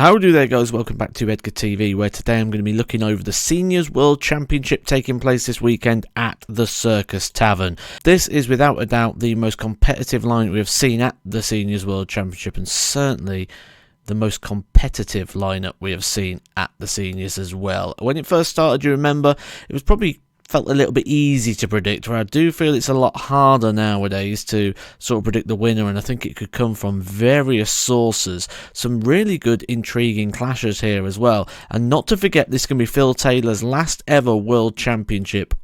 Howdy there guys, welcome back to Edgar TV, where today I'm going to be looking over the Seniors World Championship taking place this weekend at the Circus Tavern. This is without a doubt the most competitive line we have seen at the Seniors World Championship, and certainly the most competitive lineup we have seen at the Seniors as well. When it first started, you remember, it was probably felt a little bit easy to predict, where I do feel it's a lot harder nowadays to sort of predict the winner, and I think it could come from various sources. Some really good intriguing clashes here as well, and not to forget, this can be Phil Taylor's last ever World Championship,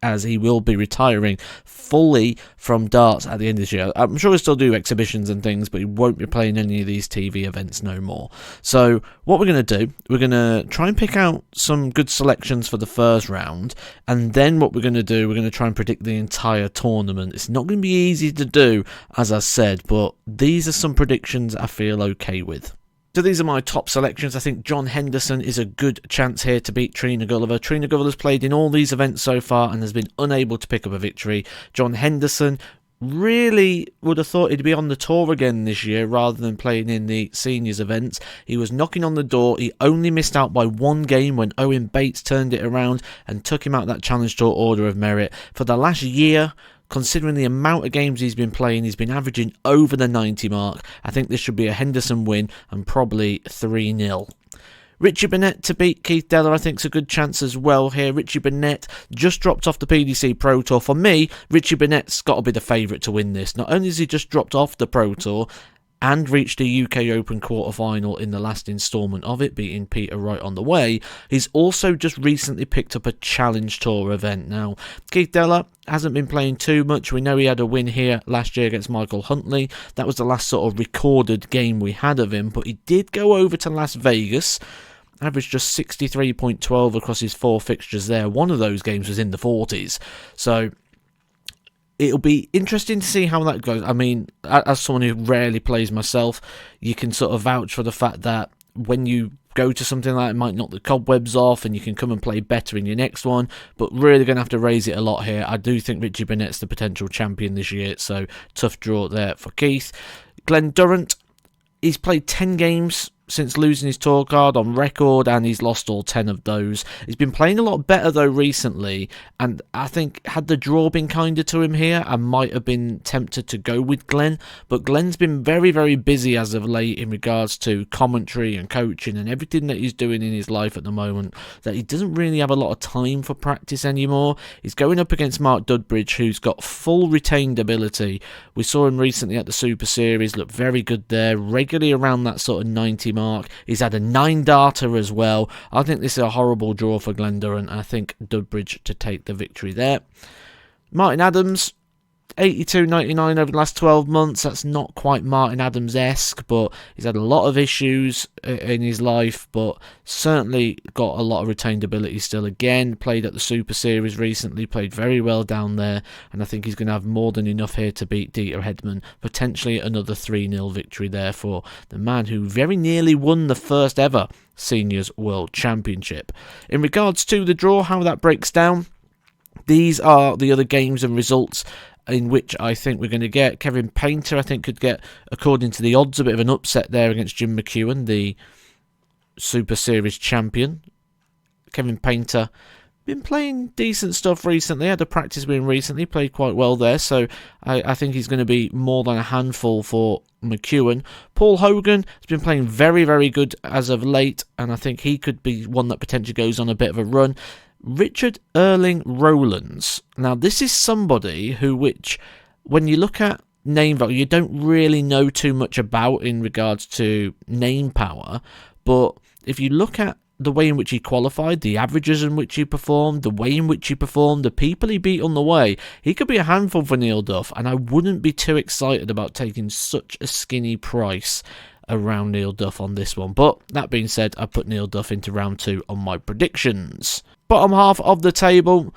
as he will be retiring fully from darts at the end of this year. I'm sure he'll still do exhibitions and things, but he won't be playing any of these TV events no more. So what we're going to do, we're going to try and pick out some good selections for the first round, and then what we're going to do, we're going to try and predict the entire tournament. It's not going to be easy to do, as I said, but these are some predictions I feel okay with. So these are my top selections. I think John Henderson is a good chance here to beat Trina Gulliver. Trina Gulliver's played in all these events so far and has been unable to pick up a victory. John Henderson really would have thought he'd be on the tour again this year rather than playing in the seniors events. He was knocking on the door. He only missed out by one game when Owen Bates turned it around and took him out that Challenge Tour Order of Merit. For the last year, considering the amount of games he's been playing, he's been averaging over the 90 mark. I think this should be a Henderson win and probably 3-0. Richie Burnett to beat Keith Deller, I think, is a good chance as well here. Richie Burnett just dropped off the PDC Pro Tour. For me, Richie Burnett's got to be the favourite to win this. Not only has he just dropped off the Pro Tour and reached the UK Open quarter-final in the last instalment of it, beating Peter Wright on the way, he's also just recently picked up a Challenge Tour event. Now, Keith Deller hasn't been playing too much. We know he had a win here last year against Michael Huntley. That was the last sort of recorded game we had of him, but he did go over to Las Vegas, averaged just 63.12 across his 4 fixtures there. One of those games was in the 40s. So it'll be interesting to see how that goes. I mean, as someone who rarely plays myself, you can sort of vouch for the fact that when you go to something like that, it might knock the cobwebs off and you can come and play better in your next one, but really going to have to raise it a lot here. I do think Richie Burnett's the potential champion this year, so tough draw there for Keith. Glenn Durrant, he's played 10 games since losing his tour card on record, and he's lost all 10 of those. He's been playing a lot better though recently, and I think had the draw been kinder to him here, I might have been tempted to go with Glenn, but Glenn's been very, very busy as of late in regards to commentary and coaching and everything that he's doing in his life at the moment, that he doesn't really have a lot of time for practice anymore. He's going up against Mark Dudbridge, who's got full retained ability. We saw him recently at the Super Series, looked very good there, regularly around that sort of 90 mark. He's had a 9-darter as well. I think this is a horrible draw for Glenn Durrant. I think Dudbridge to take the victory there. Martin Adams, 82.99 over the last 12 months. That's not quite Martin Adams-esque, but he's had a lot of issues in his life, but certainly got a lot of retained ability still. Again, played at the Super Series recently, played very well down there, and I think he's going to have more than enough here to beat Dieter Hedman. Potentially another 3-0 victory there for the man who very nearly won the first ever Seniors World Championship. In regards to the draw, how that breaks down, these are the other games and results in which I think we're going to get. Kevin Painter, I think, could get, according to the odds, a bit of an upset there against Jim McEwen, the Super Series champion. Kevin Painter been playing decent stuff recently, had a practice win recently, played quite well there, so I think he's going to be more than a handful for McEwen. Paul Hogan has been playing very, very good as of late, and I think he could be one that potentially goes on a bit of a run. Richard Erling Rowlands. Now, this is somebody which, when you look at name value, you don't really know too much about in regards to name power, but if you look at the way in which he qualified, the averages in which he performed, the way in which he performed, the people he beat on the way, he could be a handful for Neil Duff, and I wouldn't be too excited about taking such a skinny price around Neil Duff on this one. But that being said, I put Neil Duff into round 2 on my predictions. Bottom half of the table,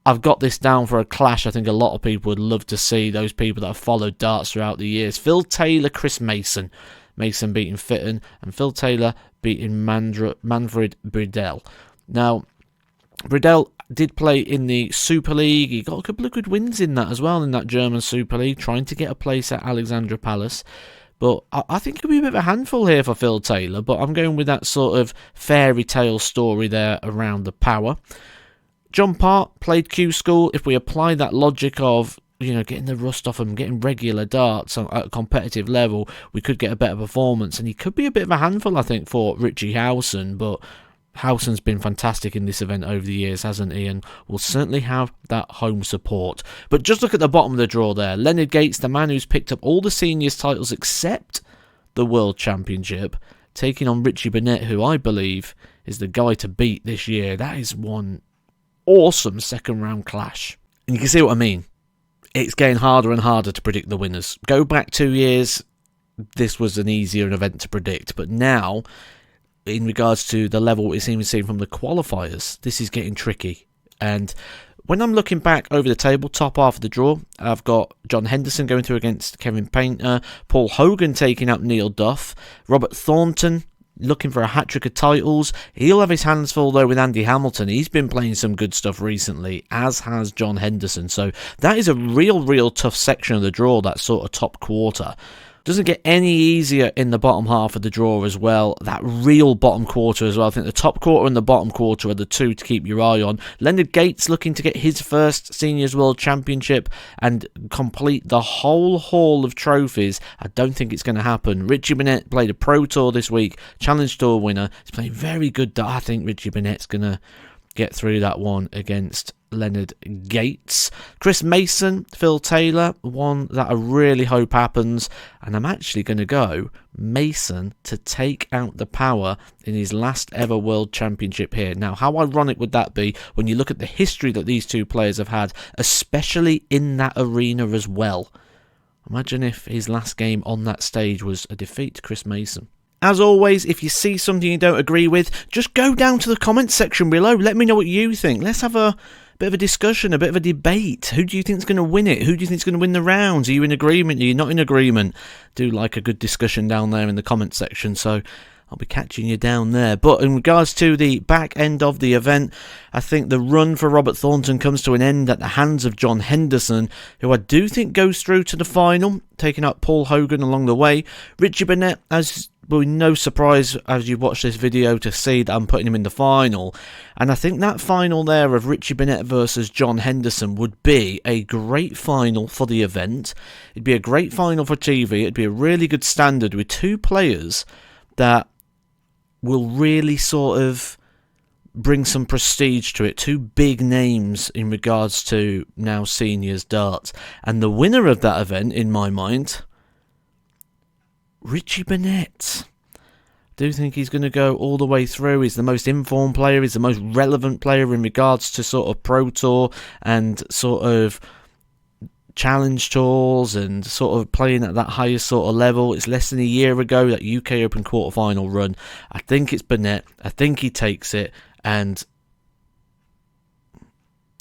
I've got this down for a clash I think a lot of people would love to see, those people that have followed darts throughout the years. Phil Taylor, Chris Mason. Mason beating Fitton, and Phil Taylor beating Manfred Bridell. Now, Bridell did play in the Super League. He got a couple of good wins in that as well, in that German Super League, trying to get a place at Alexandra Palace. But I think it could be a bit of a handful here for Phil Taylor, but I'm going with that sort of fairy tale story there around the power. John Part played Q School. If we apply that logic of, getting the rust off him, getting regular darts at a competitive level, we could get a better performance. And he could be a bit of a handful, I think, for Richie Howson. But Howson's been fantastic in this event over the years, hasn't he? And will certainly have that home support. But just look at the bottom of the draw there. Leonard Gates, the man who's picked up all the seniors titles except the World Championship, taking on Richie Burnett, who I believe is the guy to beat this year. That is one awesome second round clash. And you can see what I mean. It's getting harder and harder to predict the winners. Go back 2 years, this was an easier event to predict. But now, in regards to the level we've seen from the qualifiers, this is getting tricky. And when I'm looking back over the table, top half of the draw, I've got John Henderson going through against Kevin Painter, Paul Hogan taking out Neil Duff, Robert Thornton looking for a hat-trick of titles. He'll have his hands full, though, with Andy Hamilton. He's been playing some good stuff recently, as has John Henderson. So that is a real tough section of the draw, that sort of top quarter. Doesn't get any easier in the bottom half of the draw as well. That real bottom quarter as well. I think the top quarter and the bottom quarter are the two to keep your eye on. Leonard Gates looking to get his first Seniors World Championship and complete the whole haul of trophies. I don't think it's going to happen. Richie Burnett played a Pro Tour this week. Challenge Tour winner. He's playing very good. I think Richie Burnett's going to get through that one against Leonard Gates. Chris Mason, Phil Taylor, one that I really hope happens, and I'm actually going to go Mason to take out the power in his last ever World Championship here. Now, how ironic would that be when you look at the history that these two players have had, especially in that arena as well? Imagine if his last game on that stage was a defeat to Chris Mason. As always, if you see something you don't agree with, just go down to the comments section below. Let me know what you think. Let's have a bit of a discussion, a bit of a debate. Who do you think is going to win it? Who do you think is going to win the rounds? Are you in agreement? Are you not in agreement? Do like a good discussion down there in the comments section. So I'll be catching you down there. But in regards to the back end of the event, I think the run for Robert Thornton comes to an end at the hands of John Henderson, who I do think goes through to the final, taking out Paul Hogan along the way. Richie Burnett, as will be no surprise as you watch this video to see that I'm putting him in the final. And I think that final there of Richie Burnett versus John Henderson would be a great final for the event. It'd be a great final for TV. It'd be a really good standard with two players that will really sort of bring some prestige to it. Two big names in regards to now seniors darts. And the winner of that event, in my mind, Richie Burnett. I do think he's going to go all the way through. He's the most informed player. He's the most relevant player in regards to sort of Pro Tour and sort of challenge tours and sort of playing at that highest sort of level. It's less than a year ago, that UK Open quarterfinal run. I think it's Burnett. I think he takes it, and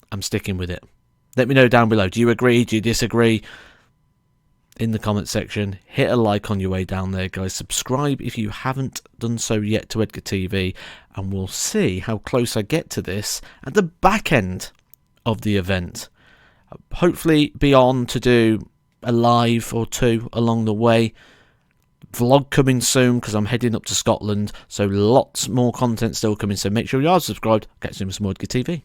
I'm sticking with it. Let me know down below. Do you agree? Do you disagree? In the comment section. Hit a like on your way down there, guys. Subscribe if you haven't done so yet to Edgar TV, and we'll see how close I get to this at the back end of the event. Hopefully be on to do a live or two along the way. Vlog coming soon because I'm heading up to Scotland, so lots more content still coming, so make sure you are subscribed. Catch you in some more Edgar TV.